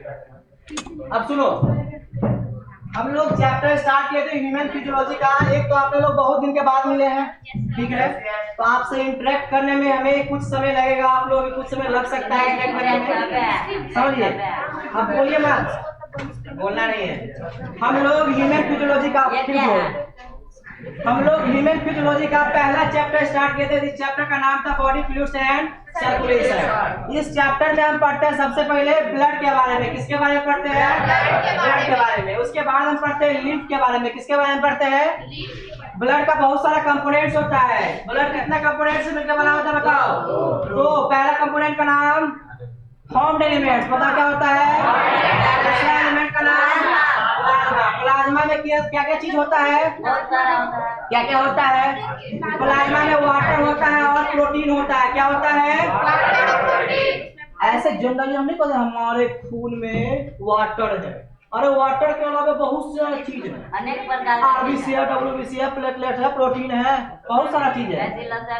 अब सुनो, हम लोग चैप्टर स्टार्ट किए थे ह्यूमन फिजियोलॉजी का। एक तो आप लोग बहुत दिन के बाद मिले हैं, ठीक है, तो आपसे इंटरेक्ट करने में हमें कुछ समय लगेगा, आप लोग कुछ समय लग सकता है इंटरेक्ट करने में, समझिए। अब बोलिए मत, बोलना नहीं है। हम लोग ह्यूमन फिजियोलॉजी का पहला चैप्टर स्टार्ट किए थे। इस चैप्टर का नाम था बॉडी फ्लूइड्स एंड सर्कुलेशन। इस चैप्टर में हम पढ़ते हैं सबसे पहले ब्लड के बारे में। किसके बारे में पढ़ते हैं? ब्लड के बारे में। उसके बाद हम पढ़ते हैं लिम्फ के बारे में। किसके बारे में पढ़ते हैं? ब्लड का बहुत सारा कंपोनेंट्स होता है। ब्लड कितने कंपोनेंट से मिलकर बना होता है बताओ? तो पहला कंपोनेंट का नाम फॉर्म्ड एलिमेंट्स, पता क्या होता है? दूसरा एलिमेंट का नाम प्लाज्मा। प्लाज्मा में क्या क्या चीज होता है? क्या क्या होता है? प्लाज्मा में वाटर होता है और प्रोटीन होता है। क्या होता है? ऐसे जनरली हम नहीं कहते हमारे खून में वाटर है। अरे वाटर के अलावा बहुत सारा चीज है, अनेक प्रकार आरबीसी है, डब्ल्यूबीसी है, प्लेटलेट है, प्रोटीन है, बहुत सारा चीज है।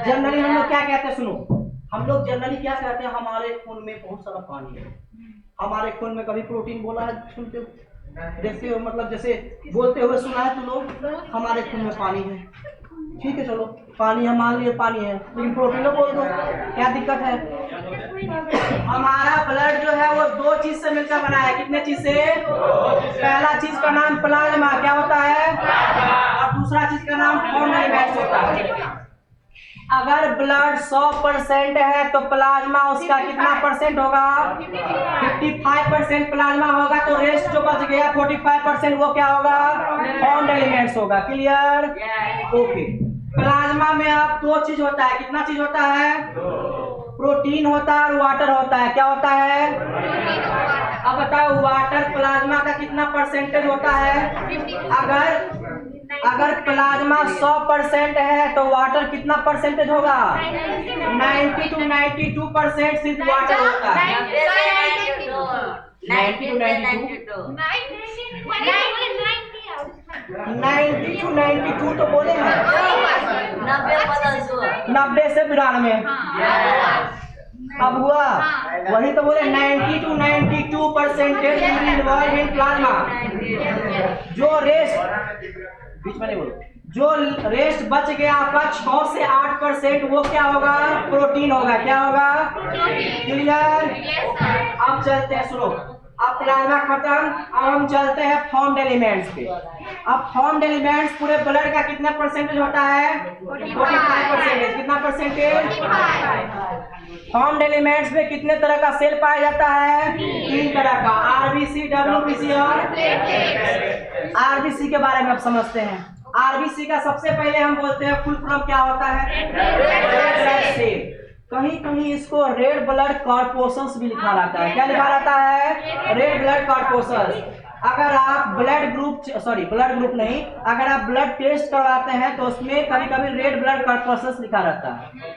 जनरली हम लोग क्या कहते हैं? सुनो, हम लोग जनरली क्या कहते हैं? हमारे खून में बहुत सारा पानी है। हमारे खून में कभी प्रोटीन बोला है? सुनते हो, देखते हो, मतलब जैसे बोलते हुए सुना है तुम लोग? हमारे खून में पानी है, ठीक है, चलो पानी है, मान लिए पानी है, लेकिन प्रोटीन बोल दो, क्या दिक्कत है? हमारा ब्लड जो है वो दो चीज से मिलकर बना है। कितने चीज से? पहला चीज का नाम प्लाज्मा, क्या होता है? और दूसरा चीज का नाम फॉर्म्ड एलिमेंट्स होता है। अगर ब्लड 100% है तो प्लाज्मा उसका कितना परसेंट होगा? 55% प्लाज्मा होगा। तो रेस्ट जो बच गया 45% वो क्या होगा? फॉर्म्ड एलिमेंट्स होगा। क्लियर? ओके। प्लाज्मा में अब दो चीज होता है। कितना चीज होता है? प्रोटीन होता है और वाटर होता है। क्या होता है? अब बताओ वाटर प्लाज्मा का कितना परसेंटेज होता है? अगर प्लाज्मा 100% है तो वाटर कितना परसेंटेज होगा? 90 to 92% सिर्फ वाटर होता है। 90 to 92 तो बोले हैं 90 से 92। अब हुआ वही तो बोले 90 to 92% इन्वॉल्व इन प्लाज्मा। जो रेस्ट बीच में नहीं बोलो, जो रेस्ट बच गया आपका 6 से 8% वो क्या होगा? प्रोटीन होगा। क्या होगा? क्लियर? अब चलते हैं, सुनो, अब प्लाज्मा खत्म, अब हम चलते हैं फॉर्म्ड एलिमेंट्स पे। अब फॉर्म्ड एलिमेंट्स पूरे ब्लड का कितना परसेंटेज होता है? 45%। कितना परसेंटेज? फॉर्म्ड एलिमेंट्स में कितने तरह का सेल पाया जाता है? 3 तरह का, आरबीसी, डब्ल्यूबीसी और आरबीसी के बारे में अब समझते हैं। आरबीसी का सबसे पहले हम बोलते हैं फुल फॉर्म क्या होता है? Red blood cell. कहीं कहीं इसको रेड ब्लड कॉर्पोसल्स भी लिखा रहता है। क्या लिखा रहता है? Red blood corpuscles. अगर आप ब्लड ग्रुप नहीं, अगर आप ब्लड टेस्ट करवाते हैं तो उसमें कभी कभी रेड ब्लड कॉर्पोसल्स लिखा रहता है।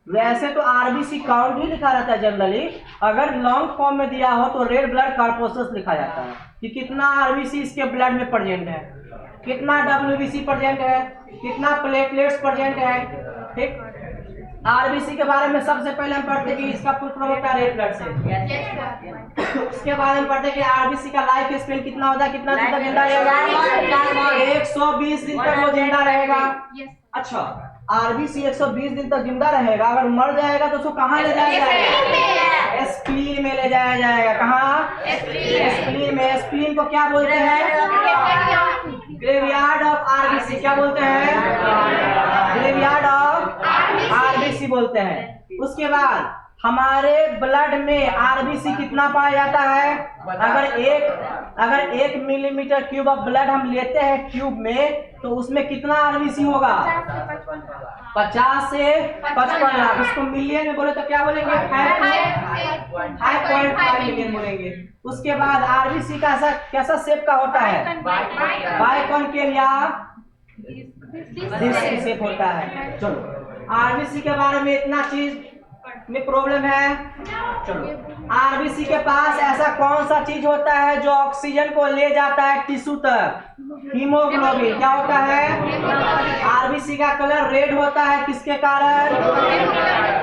वैसे तो आरबीसी काउंट भी लिखा रहता है जनरली। अगर लॉन्ग फॉर्म में दिया हो तो रेड ब्लड कॉर्पोसल्स लिखा जाता है कि कितना आरबीसी इसके ब्लड में प्रेजेंट है, कितना डब्ल्यूबीसी प्रेजेंट है, कितना प्लेटलेट्स प्रेजेंट है। ठीक, आरबीसी के बारे में सबसे पहले हम पढ़ते हैं कि इसका फुल फॉर्म होता है रेड ब्लड सेल। उसके बाद हम पढ़ते हैं कि आरबीसी का लाइफ स्पेन कितना होता है? कितना दिन तक जिंदा रहेगा? 120 दिन तक वो जिंदा रहेगा। अच्छा, आरबीसी 120 दिन तक जिंदा रहेगा। अगर मर जाएगा तो उसको कहाँ ले जाया जाएगा? स्प्लीन में ले जाया जाएगा। कहाँ? स्प्लीन में। स्प्लीन को क्या बोलते हैं? Graveyard of RBC. क्या बोलते हैं? ग्रेवयार्ड ऑफ आरबीसी बोलते हैं। उसके बाद हमारे ब्लड में आरबीसी कितना पाया जाता है? अगर 1 मिलीमीटर क्यूब ऑफ ब्लड हम लेते हैं ट्यूब में तो उसमें कितना आरबीसी होगा? 50 से 55 लाख। उसको मिलियन में बोले तो क्या बोलेंगे? 5.5 मिलियन बोलेंगे। उसके बाद आरबीसी का कैसा शेप का होता है? बाइकॉन्केव या शेप होता है। चलो, आरबीसी के बारे में इतना चीज में प्रॉब्लम है? चलो, आरबीसी के पास ऐसा कौन सा चीज होता है जो ऑक्सीजन को ले जाता है टिश्यू तक? हीमोग्लोबिन। क्या होता है? आरबीसी का कलर रेड होता है किसके कारण?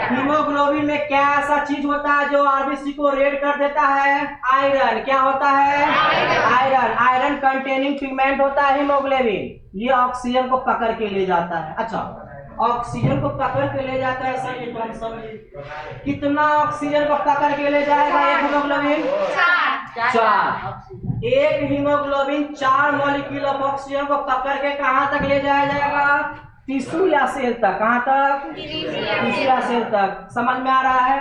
हीमोग्लोबिन में क्या ऐसा चीज होता है जो आरबीसी को रेड कर देता है? आयरन। क्या होता है? आयरन। आयरन कंटेनिंग पिगमेंट होता है हीमोग्लोबिन। ये ऑक्सीजन को पकड़ के ले जाता है। अच्छा, ऑक्सीजन को पकड़ के ले जाता है सर, ये तो हम समझे। कितना ऑक्सीजन को पकड़ के ले जाएगा एक हीमोग्लोबिन? 4। एक हीमोग्लोबिन 4 मॉलिक्यूल ऑफ ऑक्सीजन को पकड़ के कहां तक ले जाया जाएगा? टिश्यू या सेल तक। कहां तक? टिश्यू या सेल तक। समझ में आ रहा है?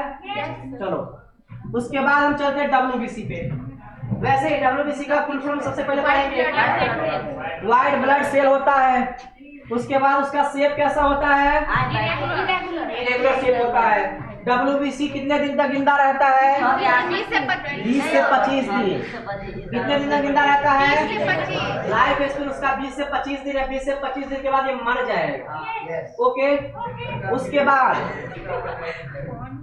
चलो, उसके बाद हम चलते हैं डब्ल्यूबीसी पे। वैसे डब्ल्यूबीसी का फुल फॉर्म सबसे पहले पढ़ेंगे। व्हाइट ब्लड सेल होता है। उसके बाद उसका शेप कैसा होता है? इरेगुलर शेप होता है। डब्ल्यूबीसी कितने दिन तक जिंदा रहता है? 20 से 25 दिन। कितने दिन तक जिंदा रहता है? लाइफ स्पेन उसका 20 से 25 दिन है। 20 से 25 दिन के बाद ये मर जाएगा। ओके। उसके बाद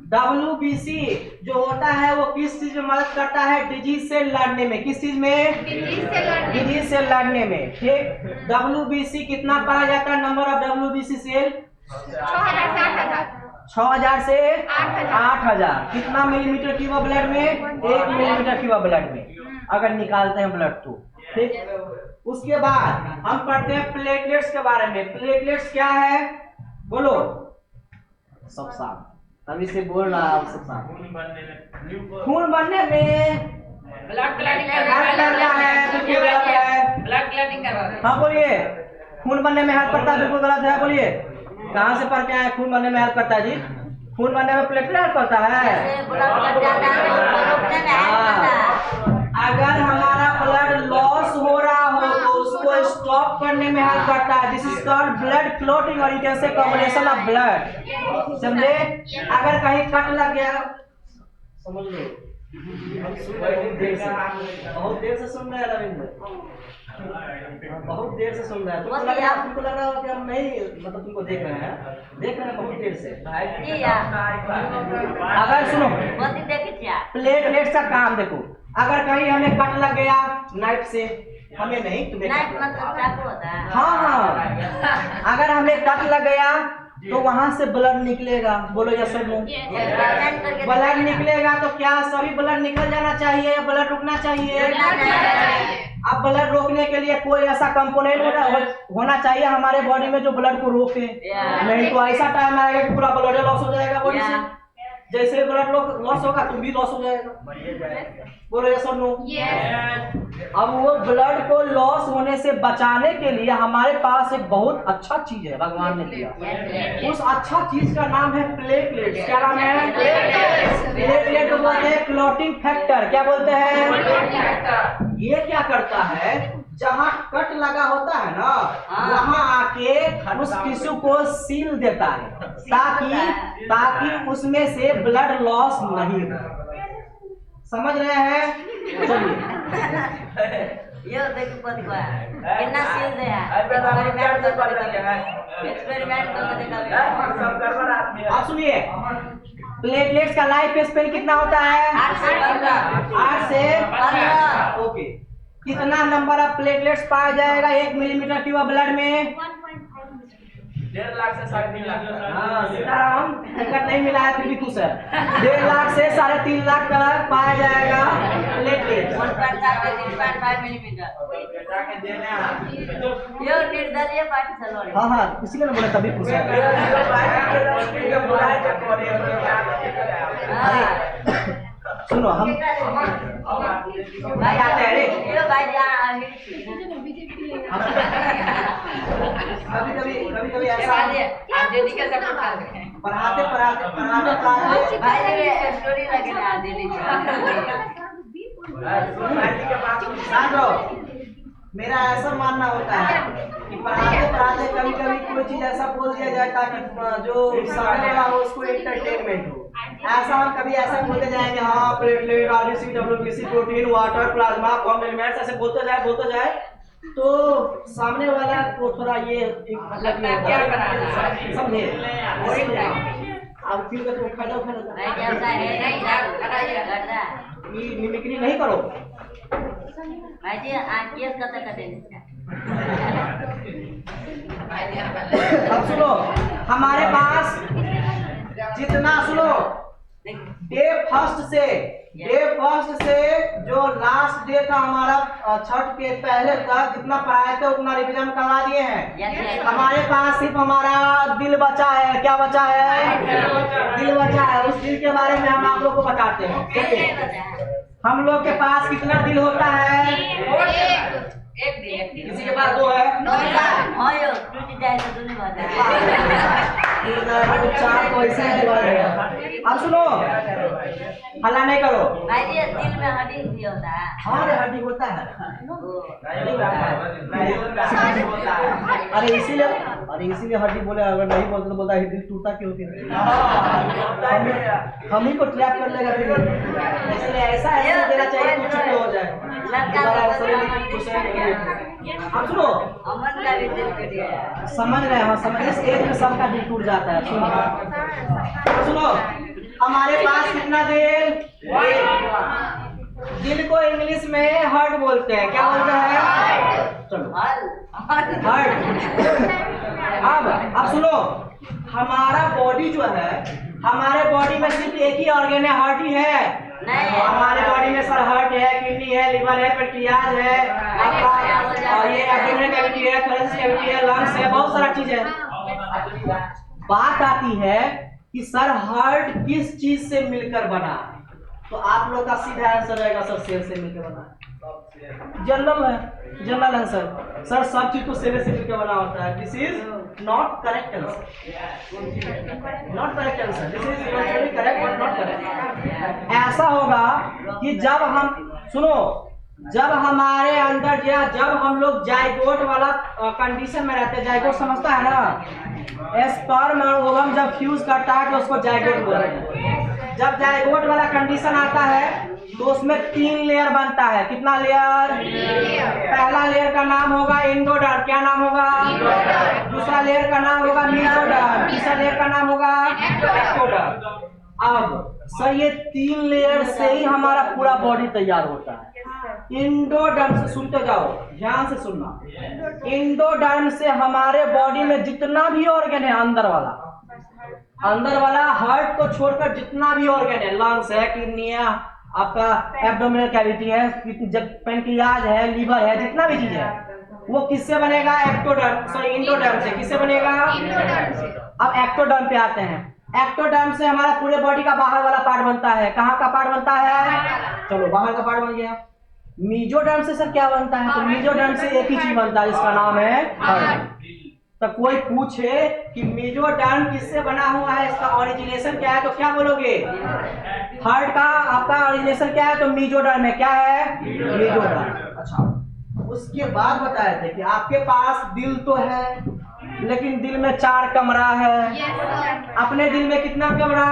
डब्ल्यूबीसी जो होता है वो किस चीज में मदद करता है? डिजीज से लड़ने में। किस चीज में? डिजीज से लड़ने में। ठीक। डब्ल्यूबीसी कितना पाया जाता है? नंबर ऑफ डब्ल्यूबीसी सेल 6000 से 8000। कितना मिलीमीटर क्यूब ब्लड में? 1 मिलीमीटर क्यूब ब्लड में, अगर निकालते हैं ब्लड तो। ठीक। उसके बाद हम पढ़ते हैं प्लेटलेट्स के बारे में। प्लेटलेट्स क्या है? बोलो सब साथ। अभी से बोल रहा है सब साथ। खून बनने में ब्लड क्लॉटिंग कर रहा है। हाँ बोलिए। खून बनने में हेल्प करता है, बिल्कुल गलत है। बोलिए कहाँ से पढ़ के आए? खून बनने में हेल्प करता है जी। खून बनने में प्लेटलेट हेल्प करता है। अगर हमारा ब्लड लॉस हो रहा हो तो उसको स्टॉप करने में हेल्प करता है। This is called blood clotting और you can say combination of blood. समझे? अगर कहीं कट लग गया, समझ लो बहुत देर से सुन रहे हैं रविंद्र, बहुत देर से सुन रहे हैं। तुमको लग रहा हो कि हम नहीं, मतलब तुमको देख रहे हैं बहुत देर से। अगर सुनो, प्लेटलेट्स का काम देखो। अगर कहीं हमें कट लग गया नाइफ से, हमें नहीं तुम्हें, हाँ, अगर हमें कट लग गया तो वहां से ब्लड निकलेगा। बोलो यस और नो। ब्लड निकलेगा तो क्या सभी ब्लड निकल जाना चाहिए या ब्लड रुकना चाहिए? अब ब्लड रोकने के लिए कोई ऐसा कंपोनेंट होना चाहिए हमारे बॉडी में जो ब्लड को रोके। नहीं तो ऐसा टाइम आएगा कि पूरा ब्लड लॉस हो जाएगा बॉडी से। जैसे ब्लड लॉस होगा तुम भी लॉस हो जाएगा। बोलो यस और नो। अब वो ब्लड को लॉस होने से बचाने के लिए हमारे पास एक बहुत अच्छा चीज है भगवान ने दिया। उस अच्छा चीज का नाम है प्लेटलेट्स। क्या नाम है? प्लेटलेट को बोलते हैं क्लॉटिंग फैक्टर। क्या बोलते हैं? ये क्या करता है? जहाँ कट लगा होता है ना, वहाँ आके उस टिश्यू को सील देता है ताकि उसमें से ब्लड लॉस नहीं हो। समझ रहे हैं? चलिए ये देखो कितना सील दे है। एक्सपेरिमेंट करके देखा। आप सुनिए, प्लेटलेट्स का लाइफ स्पेन कितना होता है? 8 से 15। ओके। कितना नंबर ऑफ प्लेटलेट्स पाया जाएगा 1 मिलीमीटर क्यूब ब्लड में? 1.5 लाख से 3.5 लाख। हाँ, सीताराम टिकट नहीं मिला है फिर भी खुश है। 1.5 लाख से 3.5 लाख तक पाया जाएगा प्लेटलेट्स। 1.5 मिलीमीटर। ये निर्दलीय पार्टी चलो। हाँ हाँ, किसी ने बोला तभी खुश है। सुनो, हम भाई आते हैं कभी ऐसा पढ़ाते भाई स्टोरी लगेगा दिल्ली मेरा ऐसा मानना होता है कि पढ़ाते कभी कोई चीज ऐसा बोल दिया जाए ताकि जो सामने वाला हो उसको एंटरटेनमेंट हो। ऐसा हम कभी ऐसा बोलते जाएंगे, हाँ platelet, RBC, WBC, protein, water, plasma, complex elements, ऐसे बोलते जाए तो सामने वाला को थोड़ा ये मतलब समझे। अब फिर तो खड़ा भाई जैसा है नहीं लगाइए कर रहा ये मिमिक्री नहीं करो। भाई जी केस कते कते अब सुनो, हमारे पास जितना सुनो डे फर्स्ट से जो लास्ट डे का हमारा छठ के पहले तक जितना पढ़ाए थे उतना रिवीजन करवा दिए हैं। हमारे पास सिर्फ हमारा दिल बचा है। क्या बचा है? दिल बचा है। उस दिल के बारे में हम आप लोग को बताते हैं। देखिए हम लोग के पास कितना दिल होता है? एक दिन किसी के पास 2 है, हां यो टूट जाए तो नहीं बता चार को ऐसे ही दिवा देगा। अब सुनो, हल्ला नहीं करो। भाई जी दिल में हड्डी भी होता है। हाँ हड्डी होता है। अरे इसीलिए हड्डी बोले, अगर नहीं बोलते तो बोलता है दिल टूटा क्यों? हम ही को ट्रैप कर लेगा दिल। इसलिए ऐसा देना चाहिए कुछ हो जाए। अब सुनो, अमन का भी दिल टूट गया। समझ रहे हैं? समझ, इस एज में सबका दिल टूट जाता है। सुनो, हमारे पास कितना दिल को इंग्लिश में हार्ट बोलते हैं। क्या बोलते हैं? चलो हार्ट। अब सुनो, हमारा बॉडी जो है, हमारे बॉडी में सिर्फ एक ही ऑर्गन है, हार्ट ही है। नहीं हमारे बॉडी में सर हार्ट है, किडनी है, लिवर है, पेनक्रियाज है, और ये एब्डोमिनल कैविटी है, थोरेसिक कैविटी है, लंग्स है, बहुत सारा चीज है। बात आती है कि सर हार्ट किस चीज से मिलकर बना है? तो आप लोग का सीधा आंसर रहेगा सर सेल से मिलकर बना है। जनरल है सर सब चीज तो सेल से मिलकर बना होता है। This is not correct answer, not correct answer. This is eventually correct but not correct. ऐसा होगा कि जब हमारे अंदर जब हम लोग जाइगोट वाला कंडीशन में रहते हैं, जाइगोट समझता है ना? स्पर्म और ओवम जब फ्यूज करता है तो उसको जाइगोट बोलते हैं। जब जाइगोट वाला कंडीशन आता है तो उसमें 3 लेयर बनता है। कितना लेयर? पहला लेयर का नाम होगा एंडोडर्म। क्या नाम होगा? दूसरा लेयर का नाम होगा मेसोडर्म। तीसरा लेयर का नाम होगा एक्टोडर्म। अब सर ये 3 लेयर से ही हमारा पूरा बॉडी तैयार होता है। एंडोडर्म से सुनते जाओ, ध्यान से सुनना। एंडोडर्म से हमारे बॉडी में जितना भी ऑर्गन है, अंदर वाला हार्ट को छोड़कर जितना भी ऑर्गन है, लंग्स है, किडनी है, आपका एब्डोमिनल कैविटी है, पेनक्रियाज है, लीवर है, जितना भी चीज है वो किससे बनेगा? एंडोडर्म से। किससे बनेगा? अब एक्टोडर्म पे आते हैं। एक्टोडर्म से हमारा पूरे बॉडी का बाहर वाला पार्ट बनता है। कहाँ का पार्ट बनता है? चलो बाहर का पार्ट बन गया। मीजोडर्म से सर क्या बनता है? तो मीजोडर्म से एक ही चीज बनता है जिसका नाम है हार्ट। तो कोई पूछे कि मेसोडर्म किससे बना हुआ है, इसका ओरिजिनेशन क्या है, तो क्या बोलोगे? हार्ट का आपका ओरिजिनेशन क्या है? तो मेसोडर्म है। क्या है? मेसोडर्म। अच्छा, उसके बाद बताए थे कि आपके पास दिल तो है, लेकिन दिल में 4 कमरा है। अपने दिल में कितना कमरा?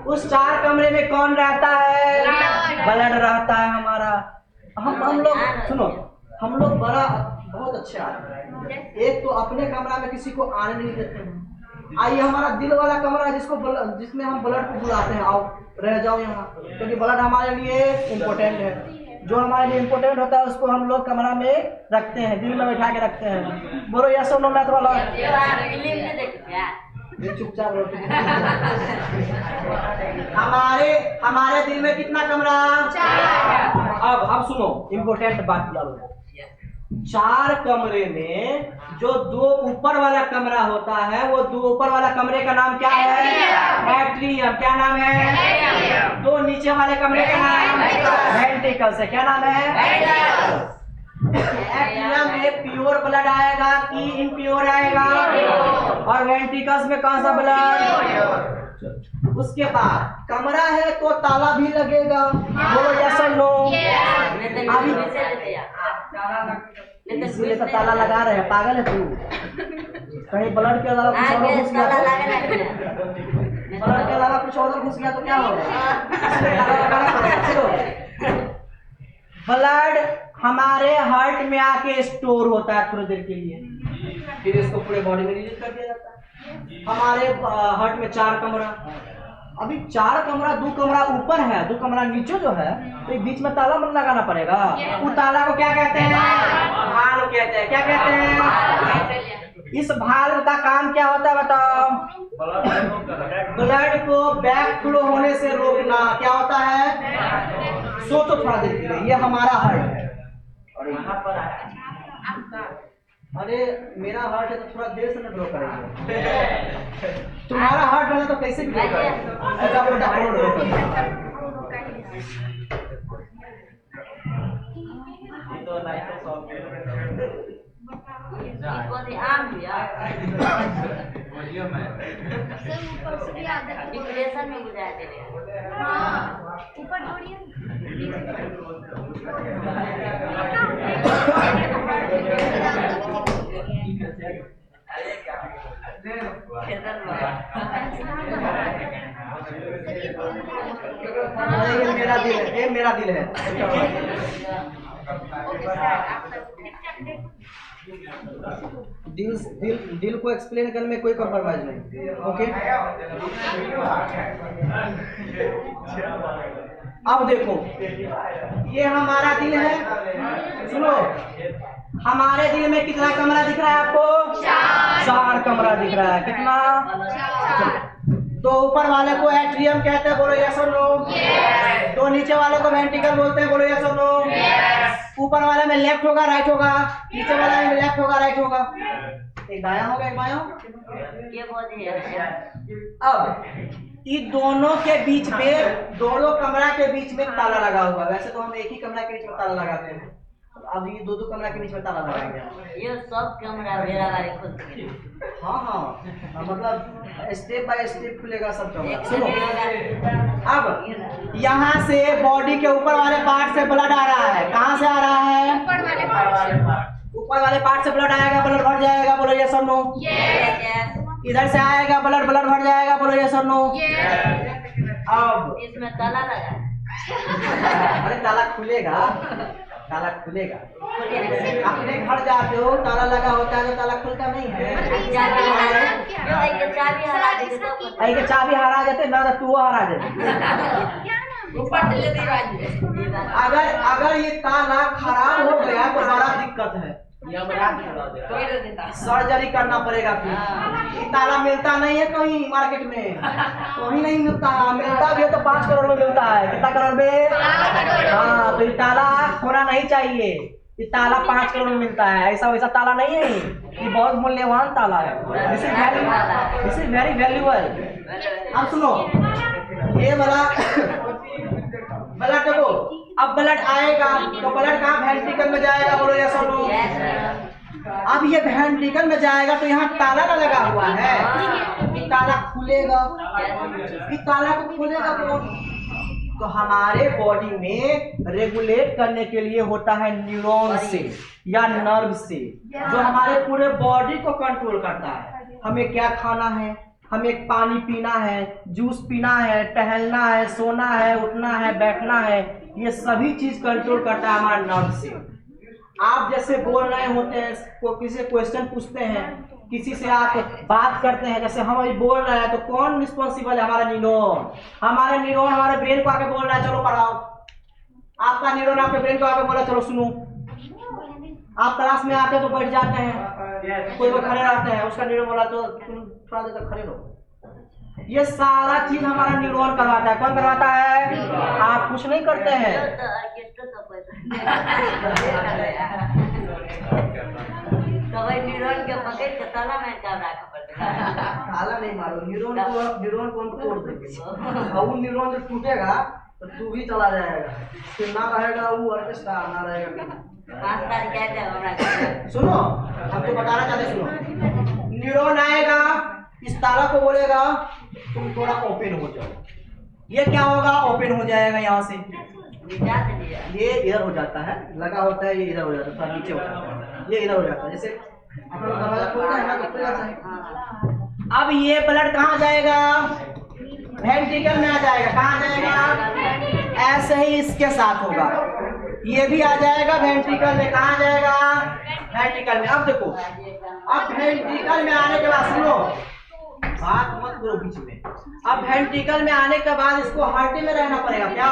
उस 4 कमरे में कौन रहता है? ब्लड रहता है हमारा। हम लोग सुनो, हम लोग बहुत अच्छे आदमी हैं। एक तो अपने कमरा में किसी को आने नहीं देते हैं। आइए हमारा दिल वाला कमरा है जिसमें हम ब्लड को बुलाते हैं, आओ रह जाओ यहाँ, क्योंकि ब्लड हमारे लिए इम्पोर्टेंट है। जो हमारे लिए इम्पोर्टेंट होता है उसको हम लोग कमरा में रखते हैं, दिल में बैठा के रखते हैं। बोलो यस और नो मैथ वाला। चुपचाप हमारे दिल में कितना कमरा? 4। अब सुनो, इम्पोर्टेंट बात याद। 4 कमरे में जो 2 ऊपर वाला कमरा होता है, वो 2 ऊपर वाला कमरे का नाम क्या है? एट्रियम। क्या नाम है? 2 नीचे वाले कमरे का नाम वेंट्रिकल्स है। क्या नाम है? एट्रियम में प्योर ब्लड आएगा कि इम्प्योर आएगा? और वेंट्रिकल्स में कौन सा ब्लड? उसके बाद कमरा है तो ताला भी लगेगा। बोलो यस और नो। इसलिए तो ताला लगा रहे हैं, पागल है तू? कहीं ब्लड के अलावा कुछ और घुस गया तो? ब्लड के अलावा कुछ और घुस गया तो क्या होगा? ब्लड हमारे हार्ट में आके स्टोर होता है थोड़ी देर के लिए, फिर इसको पूरे बॉडी में रिलीज कर दिया जाता है। हमारे हार्ट में 4 कमरा। अभी 4 कमरा, 2 कमरा ऊपर है, 2 कमरा नीचे जो है, तो ये बीच में ताला मन लगाना पड़ेगा। उस ताला को क्या कहते हैं? भाल्व कहते हैं। क्या कहते हैं? इस भाल्व का काम क्या होता है बताओ? ब्लड को बैक फ्लो होने से रोकना। क्या होता है? सोचो थोड़ा देर के लिए। ये हमारा हार्ट है और यहाँ पर अरे मेरा हार्ट है तो थोड़ा देर से न ग्रो करेगा। तुम्हारा हार्ट बना तो कैसे ग्रो करेगा? डिप्रेशन में गुजार दे रहे ऊपर जोड़िए ये मेरा दिल है, ये मेरा दिल है। दिल को एक्सप्लेन करने में कोई कॉम्प्रोमाइज नहीं। ओके, अब देखो ये हमारा दिल है। सुनो, हमारे दिल में कितना कमरा दिख रहा है आपको? 4 कमरा दिख रहा है। कितना? 4। तो ऊपर वाले को एट्रियम कहते हैं, बोलो यस और नो। तो नीचे वाले को वेंट्रिकल बोलते हैं, बोलो यस और नो। ऊपर वाले में लेफ्ट होगा राइट होगा, नीचे वाले में लेफ्ट होगा राइट होगा। एक दायां होगा एक बायां होगा। ये बोल अब इन दोनों के बीच में, दोनों कमरा के बीच में ताला लगा हुआ। वैसे तो हम एक ही कमरा के बीच में ताला लगाते हैं, अब ये 2 कमरा के बीच में ताला लगाएंगे। ये सब कमरा मेरा वाले खुद के। हाँ, मतलब स्टेप बाय स्टेप खुलेगा सब कमरा। सुनो, अब यहाँ से बॉडी के ऊपर वाले पार्ट से ब्लड आ रहा है। कहाँ से आ रहा है? ऊपर वाले पार्ट से ब्लड आएगा, ब्लड भर जाएगा, बोलो यस और नो। इधर से आएगा ब्लड भर जाएगा, बोलो यस और नो। अब इसमें ताला लगा है। अरे ताला खुलेगा, ताला खुलेगा। अपने घर जाते हो ताला लगा होता है तो ताला खुलता नहीं है। चाबी हरा जाते ना, तू हरा जाते। अगर ये ताला खराब हो गया तो बड़ा दिक्कत है, सर्जरी करना पड़ेगा। फिर ये ताला मिलता नहीं है कहीं मार्केट में, कहीं नहीं मिलता। मिलता भी है तो 5 करोड़ में मिलता है। कितना करोड़ में? हाँ, तो ये ताला होना नहीं चाहिए। ये ताला 5 करोड़ में मिलता है। ऐसा वैसा ताला नहीं है, ये बहुत मूल्यवान ताला है। This is very valuable. अब सुनो, ये वाला ब्लड देखो, अब ब्लड आएगा तो ब्लड कहाँ? वेंट्रिकल में जाएगा, बोलो यस और नो। अब ये वेंट्रिकल में जाएगा तो यहाँ ताला ना लगा हुआ है, ताला खुलेगा। इस ताला को खुलेगा तो हमारे बॉडी में रेगुलेट करने के लिए होता है न्यूरॉन से या नर्व से, जो हमारे पूरे बॉडी को कंट्रोल करता है। हमें क्या खाना है, हमें पानी पीना है, जूस पीना है, टहलना है, सोना है, उठना है, बैठना है, ये सभी चीज कंट्रोल करता है हमारा नर्व से। आप जैसे बोल रहे होते हैं, किसी से क्वेश्चन पूछते हैं, किसी से आप बात करते हैं, जैसे हम अभी बोल रहे हैं तो कौन रिस्पॉन्सिबल है? हमारा न्यूरॉन। हमारे न्यूरॉन हमारे ब्रेन को आके बोल रहा है चलो पढ़ाओ। आपका न्यूरॉन आपके ब्रेन को आके बोला चलो सुनो। आप क्लास में आते तो बैठ जाते हैं, कोई खड़े रहते हैं, उसका न्यूरॉन बोला तो तुम थोड़ा देर तक खड़े रहो। ये सारा चीज हमारा न्यूरॉन करवाता है। कौन करवाता है? आप कुछ नहीं करते हैं। न्यूरॉन के पकड़ के ताला में ताला नहीं मारो, न्यूरॉन को हम तोड़ देंगे और वो न्यूरॉन जब टूटेगा तो तू भी चला जाएगा, फिर ना रहेगा वो ऑर्केस्ट्रा, ना रहेगा। सुनो, हमको बताना चाहते, सुनो। न्यूरॉन आएगा, इस ताला को बोलेगा तुम थोड़ा ओपन हो जाओ। ये क्या होगा? ओपन हो जाएगा। यहाँ से ये इधर हो जाता है, लगा होता है, ये इधर हो जाता है, थोड़ा नीचे हो जाता है, ये इधर हो जाता है। जैसे दरवाजा खोलना है ना तो खुल जाता है। अब ये ब्लड कहाँ जाएगा? वेंट्रिकल में आ जाएगा। कहाँ जाएगा? ऐसे ही इसके साथ होगा, ये भी आ जाएगा वेंट्रिकल में। कहाँ जाएगा? वेंट्रिकल में। अब देखो, अब वेंट्रिकल में आने के बाद सुनो, बात मत करो बीच में। अब वेंट्रिकल में आने के बाद इसको हार्ट में रहना पड़ेगा क्या?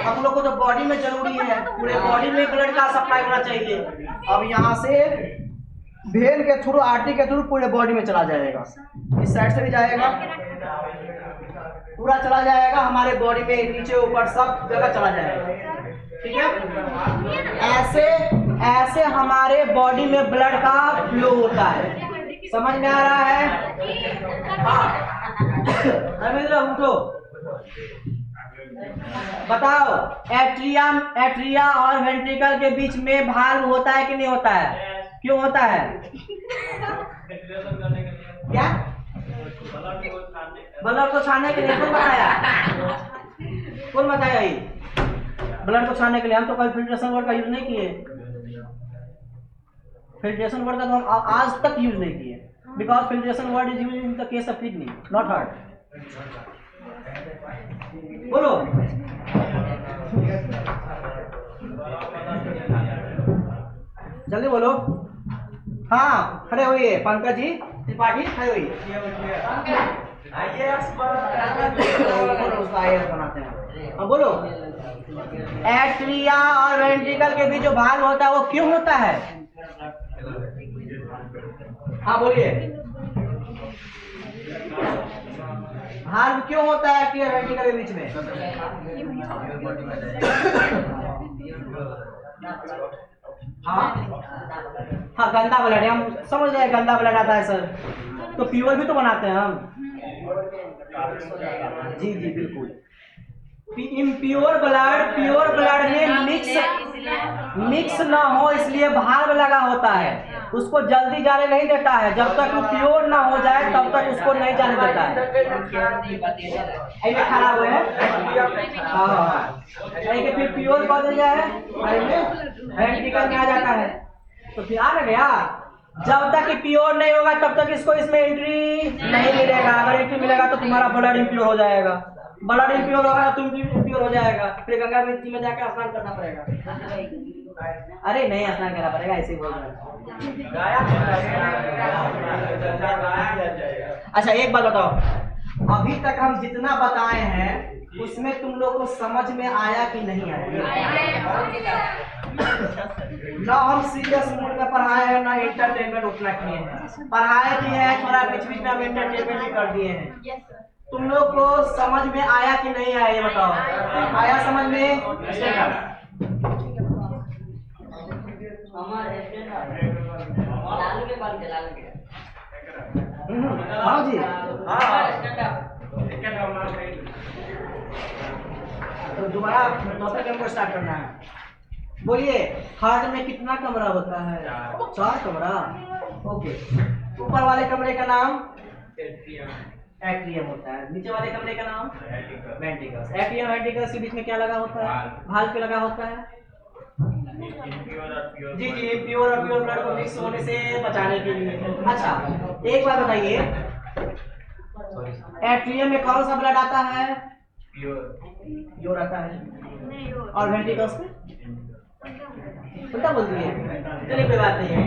हम लोग को तो बॉडी में जरूरी है, पूरे बॉडी में ब्लड का सप्लाई होना चाहिए। अब यहाँ से वेन के थ्रू, आर्टरी के थ्रू पूरे बॉडी में चला जाएगा, इस साइड से भी जाएगा, पूरा चला जाएगा हमारे बॉडी में, नीचे ऊपर सब जगह चला जाएगा। ठीक है, ऐसे हमारे बॉडी में ब्लड का फ्लो होता है। समझ में आ रहा है? हाँ रविंद्र उठो, बताओ एट्रिया और वेंट्रिकल के बीच में भाल्व होता है कि नहीं होता है? क्यों होता है? क्या? ब्लड को छानने के लिए। कौन बताया? कौन बताया ये ब्लड को छानने के लिए? हम तो कभी फिल्ट्रेशन वर्ड का यूज नहीं किए। फिल्ट्रेशन वर्ड का तो हम आज तक यूज नहीं किए, because filtration word is use in the case of kidney, not heart. बोलो। जल्दी बोलो। हाँ खड़े होइए, पंकज जी त्रिपाठी खड़े होइए। उसका आईएएस बनाते हैं। अब बोलो, एट्रिया और वेंट्रिकल के बीच जो भाग होता है वो क्यों होता है? हाँ बोलिए, भाग क्यों होता है एट्रिया वेंट्रिकल के बीच में? हाँ गंदा ब्लड है, हम समझ रहे हैं गंदा ब्लड आता है सर, तो प्योर भी तो बनाते हैं हम। जी जी बिल्कुल। प्योर ब्लड में मिक्स ना हो इसलिए भाल्व लगा होता है, उसको जल्दी जाने नहीं देता है। जब तक वो प्योर ना हो जाए तब तक उसको नहीं जाने देता है। ऐसे खराब है, हाँ फिर प्योर बदल जाए वेंट्रिकल में आ जाता है, तो फिर आ गया। जब तक प्योर नहीं होगा तब तक इसको इसमें एंट्री नहीं मिलेगा। अगर एंट्री मिलेगा तो तुम्हारा ब्लड इम्प्योर हो जाएगा, ब्लड इम्प्योर होगा तो तुम इम्प्योर हो जाएगा, फिर गंगा नदी में जाकर स्नान करना पड़ेगा। अरे नहीं स्नान करना पड़ेगा, ऐसे ही बोल रहा। अच्छा एक बात बताओ, अभी तक हम जितना बताए हैं उसमें तुम लोग को समझ में आया कि नहीं आया? ना हम सीरियस मूड में पढ़ाए हैं, ना एंटरटेनमेंट उतना किए हैं। पढ़ाए भी हैं, थोड़ा बीच बीच में हम एंटरटेनमेंट भी कर दिए हैं। तुम लोग को समझ में आया कि नहीं आया ये बताओ? आया समझ में? हाँ जी, तो दोबारा टॉपिक हमको स्टार्ट करना है। बोलिए, हार्ट में कितना कमरा होता है? 4 कमरा। ओके, ऊपर वाले कमरे का नाम एट्रियम होता है, नीचे वाले कमरे का नाम वेंट्रिकल्स। एट्रियम वेंट्रिकल्स के बीच में क्या लगा होता है? भाल्व पे लगा होता है। जी जी, प्योर और प्योर ब्लड को मिक्स होने से बचाने के लिए। अच्छा एक बात बताइए, एट्रियम में कौन सा ब्लड आता है? प्योर आता है। और वेंट्रिकल्स में उल्टा बोल दिए, चलिए कोई बात नहीं है।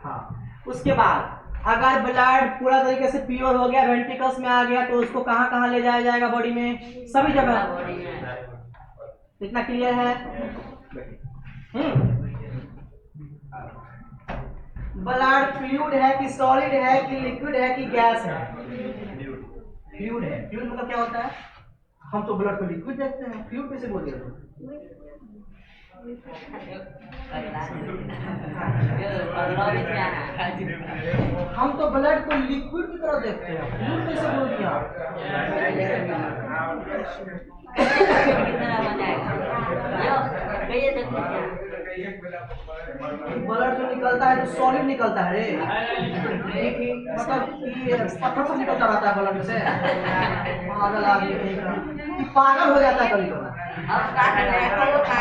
हाँ, उसके बाद अगर ब्लड पूरा तरीके से प्योर हो गया, वेंट्रिकल्स में आ गया, तो उसको कहाँ कहाँ ले जाया जाएगा? बॉडी में सभी जगह। इतना क्लियर है? ब्लड फ्लूइड है कि सॉलिड है कि लिक्विड है कि गैस है? फ्लूइड है। फ्लूइड मतलब क्या होता है? हम तो ब्लड को लिक्विड देखते हैं, फ्लूइड कैसे बोल रहे हो? हम तो ब्लड को लिक्विड की तरह देखते हैं, फ्लूइड कैसे बोल दिया? ब्लड जो निकलता है तो सॉलिड निकलता है रे, मतलब पत्थर से निकलता रहता है ब्लड से। पागल आदमी पागल हो जाता है कभी कभी।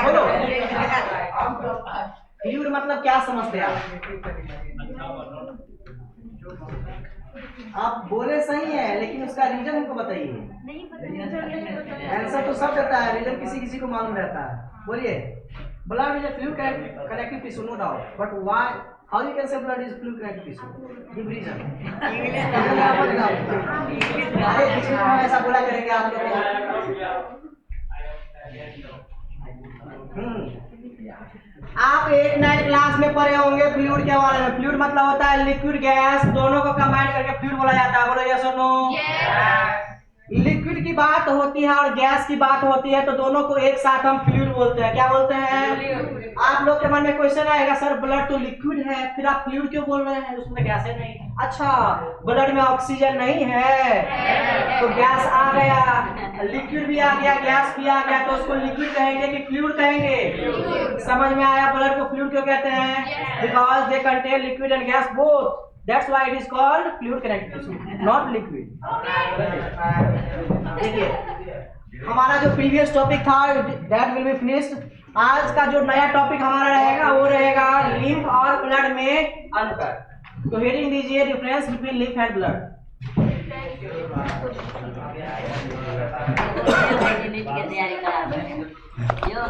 बोलो, फ्लूइड मतलब क्या समझते हैं आप? बोले सही है, लेकिन उसका रीजन हमको बताइए। आंसर तो सब देता है, रीजन किसी किसी को मालूम रहता है। बोलिए, blood is a fluid connective tissue, no doubt, but why How you can say blood is fluid connective tissue? Give reason. English अरे बीच में हम ऐसा बोला करेंगे आप लोग आप 8-9 क्लास में पढ़े होंगे फ्लूइड के बारे में। फ्लूइड मतलब होता है लिक्विड गैस, दोनों को कंबाइन करके फ्लूइड बोला जाता है। बोलो यस और नो। लिक्विड की बात होती है और गैस की बात होती है तो दोनों को एक साथ हम फ्लूइड बोलते हैं। क्या बोलते हैं? आप लोग के मन में क्वेश्चन आएगा, सर ब्लड तो लिक्विड है फिर आप फ्लूइड क्यों बोल रहे हैं, उसमें गैस है नहीं। अच्छा, ब्लड में ऑक्सीजन नहीं है तो गैस आ गया, लिक्विड भी आ गया, गैस भी आ गया, तो उसको लिक्विड कहेंगे कि फ्लूइड कहेंगे? समझ में आया ब्लड को फ्लूइड क्यों कहते हैं? Because they contain liquid and gas both, that's why it is called fluid connective tissue, not liquid. देखिए हमारा जो प्रीवियस टॉपिक था that will be finished. आज का जो नया टॉपिक हमारा रहेगा वो रहेगा लिम्फ और ब्लड में अंतर। तो हेडिंग दीजिए difference between lymph and blood. NEET की तैयारी करा यो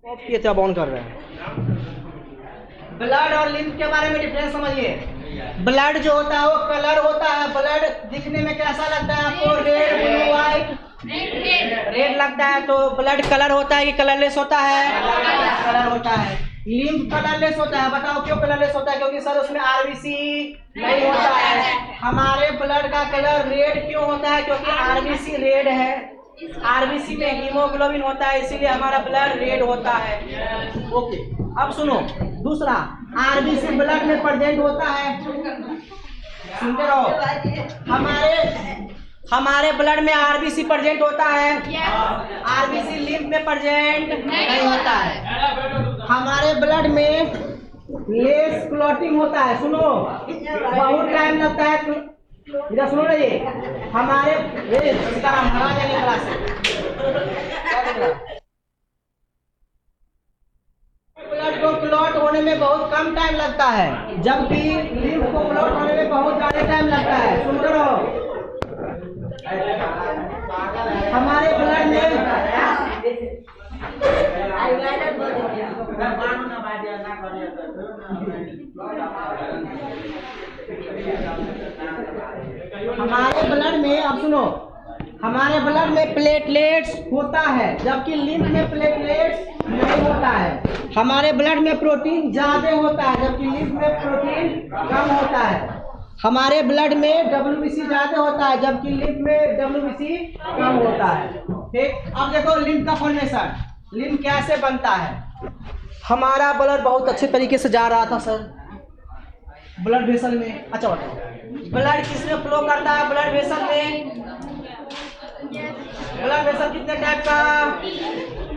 ये तो अब ऑन कर रहे हैं। ब्लड और लिम्फ के बारे में डिफरेंस समझिए। ब्लड जो होता है वो कलर होता है। ब्लड दिखने में कैसा लगता है आपको? Red, blue, white. रेड लगता है तो ब्लड कलर होता है कि कलरलेस होता है? कलर होता है। लिम्फ कलरलेस होता है। बताओ क्यों कलरलेस होता है? क्योंकि सर उसमें आरबीसी नहीं होता है। हमारे ब्लड का कलर रेड क्यों होता है? क्योंकि आरबीसी रेड है। आरबीसी में हीमोग्लोबिन होता है, इसीलिए हमारा ब्लड रेड होता है। ओके, अब सुनो दूसरा, आरबीसी ब्लड में प्रेजेंट होता है। सुनते रहो। हमारे ब्लड में आरबीसी प्रेजेंट होता है। आरबीसी लिम्फ में प्रेजेंट नहीं होता है। हमारे ब्लड में लेस क्लॉटिंग होता है। सुनो, बहुत टाइम लगता है। इधर सुनो ना, ये हमारे सीताराम भगा जाएंगे क्लास से। ब्लड को क्लॉट होने में बहुत कम टाइम लगता है, जबकि लिम्फ को क्लॉट होने में बहुत ज्यादा टाइम लगता है। सुनते रहो। हमारे ब्लड में अब सुनो, हमारे ब्लड में प्लेटलेट्स होता है, जबकि लिम्फ में प्लेटलेट्स नहीं होता है। हमारे ब्लड में प्रोटीन ज्यादा होता है, जबकि लिम्फ में प्रोटीन कम होता है। हमारे ब्लड में डब्ल्यूबीसी ज्यादा होता है, जबकि लिम्फ में डब्ल्यूबीसी कम होता है। ठीक, अब देखो लिम्फ का फॉर्मेशन। लिम्फ कैसे बनता है? हमारा ब्लड बहुत अच्छे तरीके से जा रहा था सर ब्लड वेसल में। अच्छा बताओ, ब्लड किसमें फ्लो करता है? ब्लड वेसल में। ब्लड वेसल कितने टाइप का?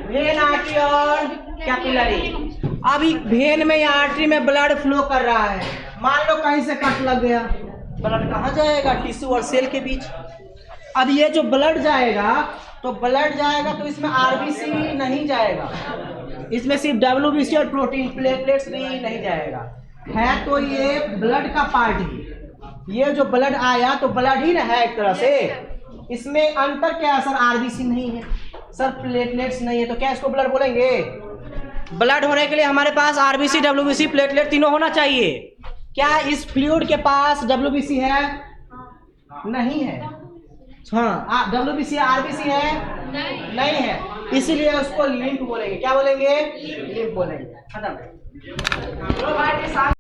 वेन, आर्टरी और कैपिलरी। अभी वेन में या आर्टरी में ब्लड फ्लो कर रहा है, मान लो कहीं से कट लग गया, ब्लड कहाँ जाएगा? टिश्यू और सेल के बीच। अब ये जो ब्लड जाएगा तो इसमें आरबीसी नहीं जाएगा, इसमें सिर्फ डब्ल्यूबीसी और प्रोटीन प्लेटलेट्स भी नहीं जाएगा। है तो ये ब्लड का पार्ट ही। ये जो ब्लड आया तो ब्लड ही ना है एक तरह से। इसमें अंतर क्या है सर? आरबीसी नहीं है सर, प्लेटलेट्स नहीं है, तो क्या इसको ब्लड बोलेंगे? ब्लड होने के लिए हमारे पास आरबीसी, डब्ल्यूबीसी, प्लेटलेट तीनों होना चाहिए। क्या इस फ्लूइड के पास डब्ल्यूबीसी है? नहीं है। हाँ, डब्ल्यूबीसी आरबीसी है? नहीं है, इसीलिए उसको लिम्फ बोलेंगे। क्या बोलेंगे? लिम्फ बोलेंगे। खत्म।